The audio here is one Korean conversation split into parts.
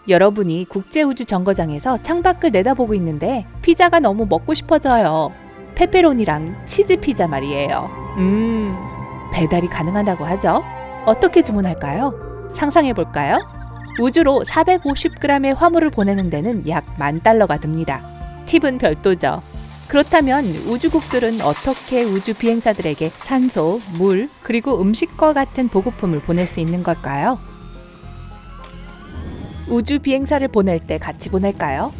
여러분이 국제우주정거장에서 창밖을 내다보고 있는데 피자가 너무 먹고 싶어져요. 페페로니랑 치즈 피자 말이에요. 배달이 가능하다고 하죠? 어떻게 주문할까요? 상상해볼까요? 우주로 450g의 화물을 보내는 데는 약 $10,000가 듭니다. 팁은 별도죠. 그렇다면 우주국들은 어떻게 우주 비행사들에게 산소, 물, 그리고 음식과 같은 보급품을 보낼 수 있는 걸까요? 우주 비행사를 보낼 때 같이 보낼까요?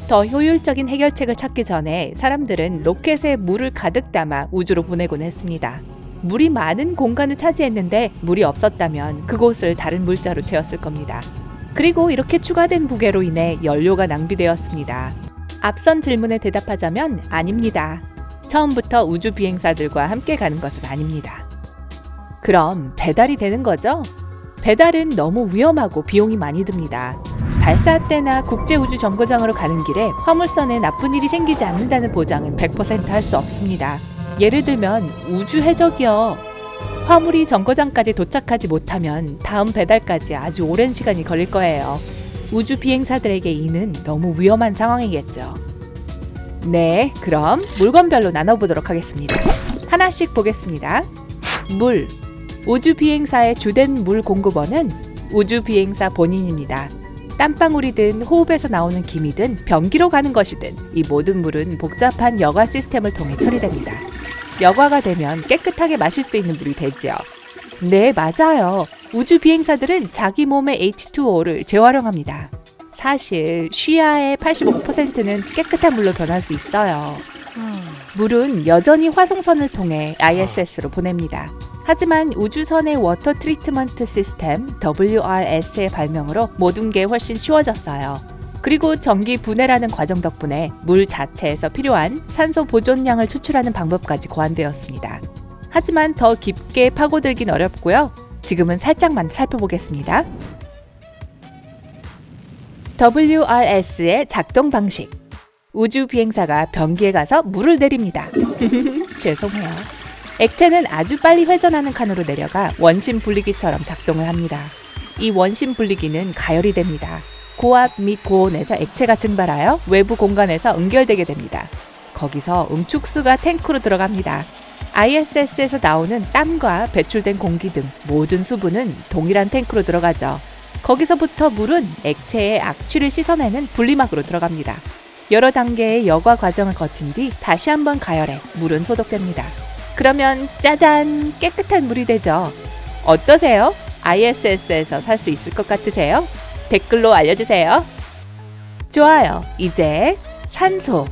더 효율적인 해결책을 찾기 전에 사람들은 로켓에 물을 가득 담아 우주로 보내곤 했습니다. 물이 많은 공간을 차지했는데 물이 없었다면 그곳을 다른 물자로 채웠을 겁니다. 그리고 이렇게 추가된 무게로 인해 연료가 낭비되었습니다. 앞선 질문에 대답하자면 아닙니다. 처음부터 우주 비행사들과 함께 가는 것은 아닙니다. 그럼 배달이 되는 거죠? 배달은 너무 위험하고 비용이 많이 듭니다. 발사 때나 국제우주정거장으로 가는 길에 화물선에 나쁜 일이 생기지 않는다는 보장은 100% 할 수 없습니다. 예를 들면 우주 해적이요. 화물이 정거장까지 도착하지 못하면 다음 배달까지 아주 오랜 시간이 걸릴 거예요. 우주 비행사들에게 이는 너무 위험한 상황이겠죠. 네, 그럼 물건별로 나눠보도록 하겠습니다. 하나씩 보겠습니다. 물. 우주 비행사의 주된 물 공급원은 우주 비행사 본인입니다. 땀방울이든 호흡에서 나오는 기미든 변기로 가는 것이든 이 모든 물은 복잡한 여과 시스템을 통해 처리됩니다. 여과가 되면 깨끗하게 마실 수 있는 물이 되지요. 네, 맞아요. 우주 비행사들은 자기 몸의 H2O를 재활용합니다. 사실 쉬아의 85%는 깨끗한 물로 변할 수 있어요. 물은 여전히 화송선을 통해 ISS로 보냅니다. 하지만 우주선의 워터 트리트먼트 시스템 WRS의 발명으로 모든 게 훨씬 쉬워졌어요. 그리고 전기 분해라는 과정 덕분에 물 자체에서 필요한 산소 보존량을 추출하는 방법까지 고안되었습니다. 하지만 더 깊게 파고들긴 어렵고요. 지금은 살짝만 살펴보겠습니다. WRS의 작동 방식. 우주 비행사가 변기에 가서 물을 내립니다. 죄송해요. 액체는 아주 빨리 회전하는 칸으로 내려가 원심 분리기처럼 작동을 합니다. 이 원심 분리기는 가열이 됩니다. 고압 및 고온에서 액체가 증발하여 외부 공간에서 응결되게 됩니다. 거기서 응축수가 탱크로 들어갑니다. ISS에서 나오는 땀과 배출된 공기 등 모든 수분은 동일한 탱크로 들어가죠. 거기서부터 물은 액체의 악취를 씻어내는 분리막으로 들어갑니다. 여러 단계의 여과 과정을 거친 뒤 다시 한번 가열해 물은 소독됩니다. 그러면 짜잔! 깨끗한 물이 되죠. 어떠세요? ISS에서 살 수 있을 것 같으세요? 댓글로 알려주세요. 좋아요. 이제 산소.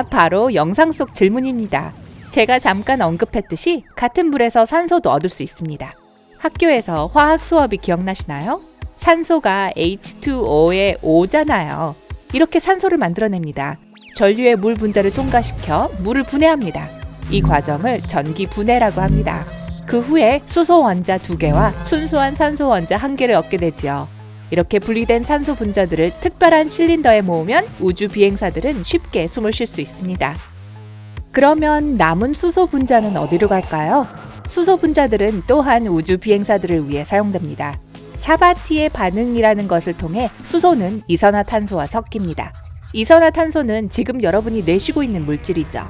바로 영상 속 질문입니다. 제가 잠깐 언급했듯이 같은 물에서 산소도 얻을 수 있습니다. 학교에서 화학 수업이 기억나시나요? 산소가 H2O의 O잖아요. 이렇게 산소를 만들어냅니다. 전류의 물 분자를 통과시켜 물을 분해합니다. 이 과정을 전기 분해라고 합니다. 그 후에 수소 원자 2개와 순수한 산소 원자 1개를 얻게 되지요. 이렇게 분리된 산소 분자들을 특별한 실린더에 모으면 우주 비행사들은 쉽게 숨을 쉴 수 있습니다. 그러면 남은 수소 분자는 어디로 갈까요? 수소 분자들은 또한 우주 비행사들을 위해 사용됩니다. 사바티의 반응이라는 것을 통해 수소는 이산화탄소와 섞입니다. 이산화탄소는 지금 여러분이 내쉬고 있는 물질이죠.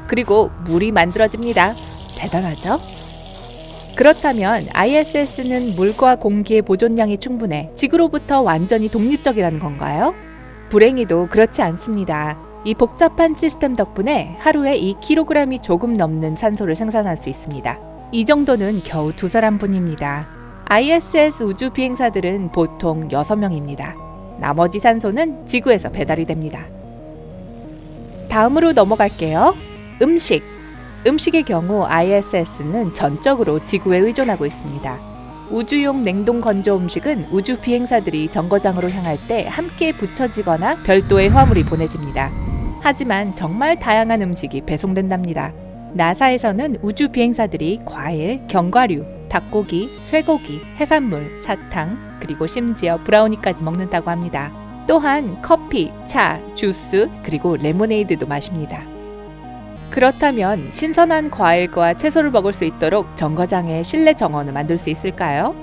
그리고 물이 만들어집니다. 대단하죠? 그렇다면 ISS는 물과 공기의 보존량이 충분해 지구로부터 완전히 독립적이라는 건가요? 불행히도 그렇지 않습니다. 이 복잡한 시스템 덕분에 하루에 2kg이 조금 넘는 산소를 생산할 수 있습니다. 이 정도는 겨우 2사람뿐입니다. ISS 우주 비행사들은 보통 6명입니다. 나머지 산소는 지구에서 배달이 됩니다. 다음으로 넘어갈게요. 음식. 음식의 경우 ISS는 전적으로 지구에 의존하고 있습니다. 우주용 냉동 건조 음식은 우주 비행사들이 정거장으로 향할 때 함께 붙여지거나 별도의 화물이 보내집니다. 하지만 정말 다양한 음식이 배송된답니다. 나사에서는 우주 비행사들이 과일, 견과류, 닭고기, 쇠고기, 해산물, 사탕, 그리고 심지어 브라우니까지 먹는다고 합니다. 또한 커피, 차, 주스, 그리고 레모네이드도 마십니다. 그렇다면 신선한 과일과 채소를 먹을 수 있도록 정거장에 실내 정원을 만들 수 있을까요?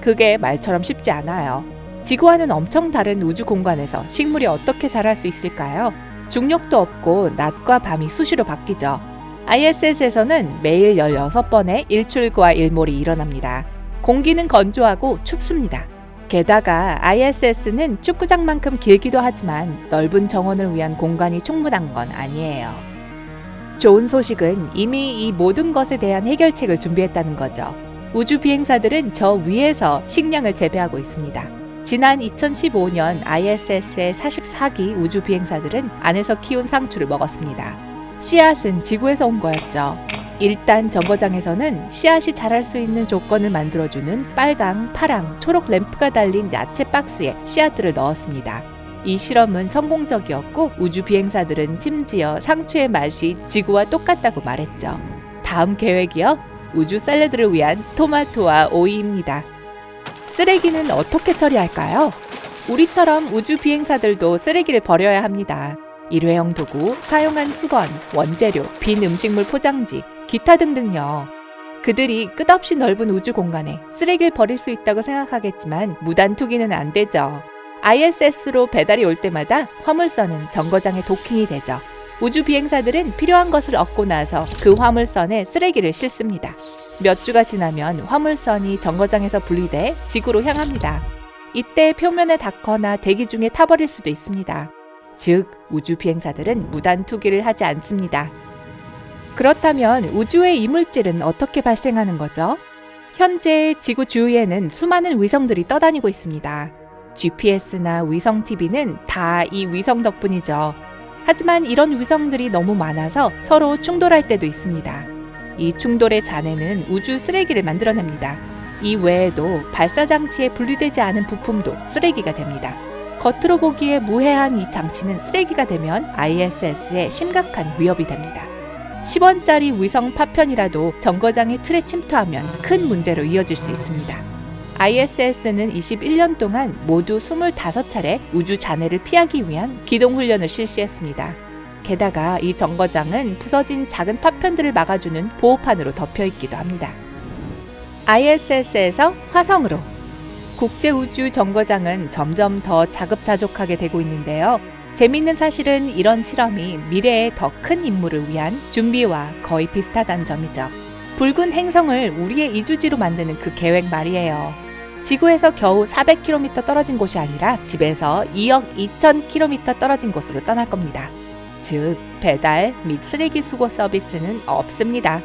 그게 말처럼 쉽지 않아요. 지구와는 엄청 다른 우주 공간에서 식물이 어떻게 자랄 수 있을까요? 중력도 없고 낮과 밤이 수시로 바뀌죠. ISS에서는 매일 16번의 일출과 일몰이 일어납니다. 공기는 건조하고 춥습니다. 게다가 ISS는 축구장만큼 길기도 하지만 넓은 정원을 위한 공간이 충분한 건 아니에요. 좋은 소식은 이미 이 모든 것에 대한 해결책을 준비했다는 거죠. 우주 비행사들은 저 위에서 식량을 재배하고 있습니다. 지난 2015년 ISS의 44기 우주 비행사들은 안에서 키운 상추를 먹었습니다. 씨앗은 지구에서 온 거였죠. 일단 정거장에서는 씨앗이 자랄 수 있는 조건을 만들어주는 빨강, 파랑, 초록 램프가 달린 야채 박스에 씨앗들을 넣었습니다. 이 실험은 성공적이었고 우주 비행사들은 심지어 상추의 맛이 지구와 똑같다고 말했죠. 다음 계획이요? 우주 샐러드를 위한 토마토와 오이입니다. 쓰레기는 어떻게 처리할까요? 우리처럼 우주 비행사들도 쓰레기를 버려야 합니다. 일회용 도구, 사용한 수건, 원재료, 빈 음식물 포장지, 기타 등등요. 그들이 끝없이 넓은 우주 공간에 쓰레기를 버릴 수 있다고 생각하겠지만 무단 투기는 안 되죠. ISS로 배달이 올 때마다 화물선은 정거장에 도킹이 되죠. 우주 비행사들은 필요한 것을 얻고 나서 그 화물선에 쓰레기를 싣습니다. 몇 주가 지나면 화물선이 정거장에서 분리돼 지구로 향합니다. 이때 표면에 닿거나 대기 중에 타버릴 수도 있습니다. 즉, 우주 비행사들은 무단 투기를 하지 않습니다. 그렇다면 우주의 이물질은 어떻게 발생하는 거죠? 현재 지구 주위에는 수많은 위성들이 떠다니고 있습니다. GPS나 위성 TV는 다 이 위성 덕분이죠. 하지만 이런 위성들이 너무 많아서 서로 충돌할 때도 있습니다. 이 충돌의 잔해는 우주 쓰레기를 만들어냅니다. 이 외에도 발사 장치에 분리되지 않은 부품도 쓰레기가 됩니다. 겉으로 보기에 무해한 이 장치는 쓰레기가 되면 ISS에 심각한 위협이 됩니다. 10원짜리 위성 파편이라도 정거장의 틀에 침투하면 큰 문제로 이어질 수 있습니다. ISS는 21년 동안 모두 25차례 우주 잔해를 피하기 위한 기동 훈련을 실시했습니다. 게다가 이 정거장은 부서진 작은 파편들을 막아주는 보호판으로 덮여 있기도 합니다. ISS에서 화성으로 국제우주 정거장은 점점 더 자급자족하게 되고 있는데요. 재미있는 사실은 이런 실험이 미래의 더 큰 임무를 위한 준비와 거의 비슷하다는 점이죠. 붉은 행성을 우리의 이주지로 만드는 그 계획 말이에요. 지구에서 겨우 400km 떨어진 곳이 아니라 집에서 2억 2천 km 떨어진 곳으로 떠날 겁니다. 즉, 배달 및 쓰레기 수거 서비스는 없습니다.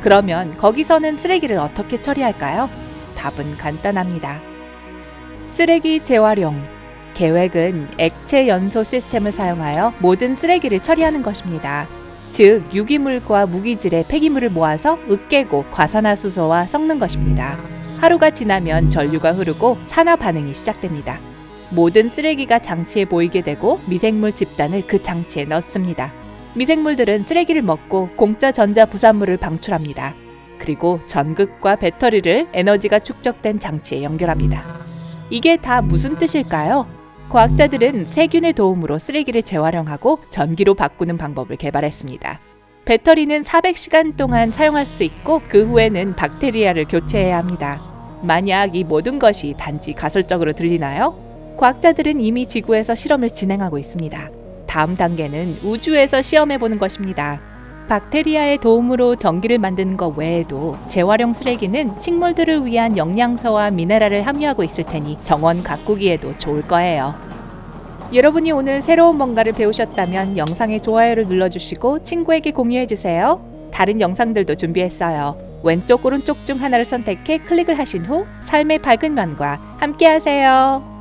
그러면 거기서는 쓰레기를 어떻게 처리할까요? 답은 간단합니다. 쓰레기 재활용. 계획은 액체 연소 시스템을 사용하여 모든 쓰레기를 처리하는 것입니다. 즉, 유기물과 무기질의 폐기물을 모아서 으깨고 과산화수소와 섞는 것입니다. 하루가 지나면 전류가 흐르고 산화 반응이 시작됩니다. 모든 쓰레기가 장치에 보이게 되고 미생물 집단을 그 장치에 넣습니다. 미생물들은 쓰레기를 먹고 공짜 전자 부산물을 방출합니다. 그리고 전극과 배터리를 에너지가 축적된 장치에 연결합니다. 이게 다 무슨 뜻일까요? 과학자들은 세균의 도움으로 쓰레기를 재활용하고 전기로 바꾸는 방법을 개발했습니다. 배터리는 400시간 동안 사용할 수 있고 그 후에는 박테리아를 교체해야 합니다. 만약 이 모든 것이 단지 가설적으로 들리나요? 과학자들은 이미 지구에서 실험을 진행하고 있습니다. 다음 단계는 우주에서 시험해보는 것입니다. 박테리아의 도움으로 전기를 만드는 것 외에도 재활용 쓰레기는 식물들을 위한 영양소와 미네랄을 함유하고 있을 테니 정원 가꾸기에도 좋을 거예요. 여러분이 오늘 새로운 뭔가를 배우셨다면 영상에 좋아요를 눌러주시고 친구에게 공유해주세요. 다른 영상들도 준비했어요. 왼쪽 오른쪽 중 하나를 선택해 클릭을 하신 후 삶의 밝은 면과 함께하세요.